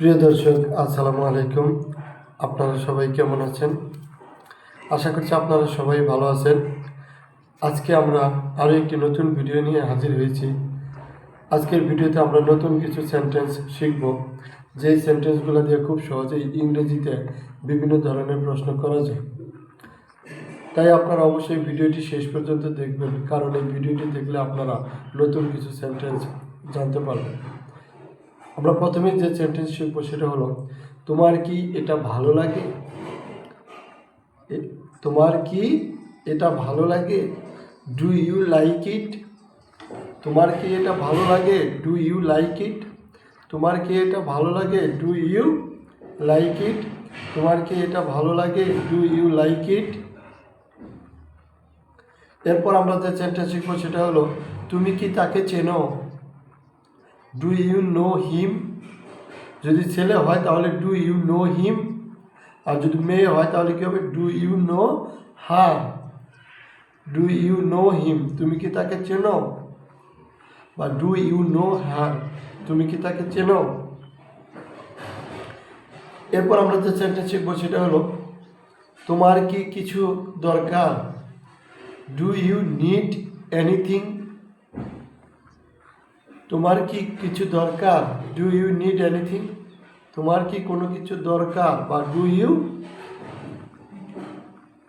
প্রিয় দর্শক, আসসালামু আলাইকুম। আপনারা সবাই কেমন আছেন? আশা করছি আপনারা সবাই ভালো আছেন। আজকে আমরা আরও একটি নতুন ভিডিও নিয়ে হাজির হয়েছি। আজকের ভিডিওতে আমরা নতুন কিছু সেন্টেন্স শিখব, যেই সেন্টেন্সগুলো দিয়ে খুব সহজেই ইংরেজিতে বিভিন্ন ধরনের প্রশ্ন করা যায়। তাই আপনারা অবশ্যই ভিডিওটি শেষ পর্যন্ত দেখবেন, কারণ এই ভিডিওটি দেখলে আপনারা নতুন কিছু সেন্টেন্স জানতে পারবেন। আমরা প্রথমে যে সেন্টেন্স শিখব সেটা হলো, তোমার কি এটা ভালো লাগে? তোমার কি এটা ভালো লাগে? Do you like it? তোমার কি এটা ভালো লাগে? Do you like it? তোমার কি এটা ভালো লাগে? Do you like it? তোমার কি এটা ভালো লাগে? Do you like it? এরপর আমরা যে সেন্টেন্স শিখবো সেটা হলো, তুমি কি তাকে চেনো? Do you know him? যদি ছেলে হয় তাহলে ডু ইউ নো হিম, আর যদি মেয়ে হয় তাহলে কী হবে? Do you know her. Do you know him, তুমি কি তাকে চেনো? বা ডু ইউ নো হার, তুমি কি তাকে চেনো? এরপর আমরা যে সেন্টেন্স শিখবো সেটা হলো, তোমার কি কিছু দরকার? Do you need anything? তোমার কি কিছু দরকার? Do you need anything? তোমার কি কোনো কিছু দরকার? বা do you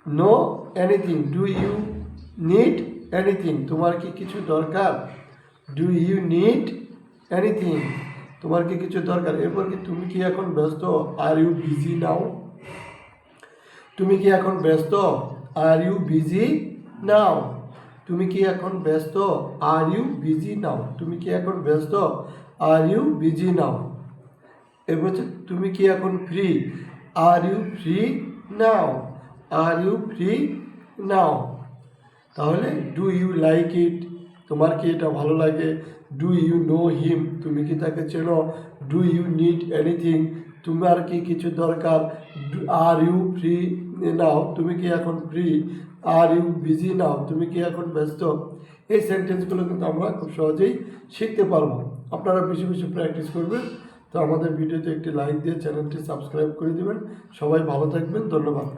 know anything? Do you need anything? তোমার কি কিছু দরকার? Do you need anything? তোমার কি কিছু দরকার? এরপর কি তুমি কি এখন ব্যস্ত? Are you busy now? তুমি কি এখন ব্যস্ত? Are you busy now? তুমি কি এখন ব্যস্ত? Are you busy now? তুমি কি এখন ব্যস্ত? Are you busy now? এরপর হচ্ছে, তুমি কি এখন free? Are you free now? Are you free now? তাহলে ডু ইউ লাইক ইট? তোমার কি এটা ভালো লাগে? Do you know him? তুমি কি তাকে চেনো? Do you need anything? তোমার কি কিছু দরকার? Are you free now? তুমি কি এখন free? Are you busy now? তুমি কি এখন ব্যস্ত? এই সেন্টেন্সগুলো কিন্তু আমরা খুব সহজেই শিখতে পারবো। আপনারা বেশি বেশি প্র্যাকটিস করবেন। তো আমাদের ভিডিওতে একটি লাইক দিয়ে চ্যানেলটি সাবস্ক্রাইব করে দেবেন। সবাই ভালো থাকবেন। ধন্যবাদ।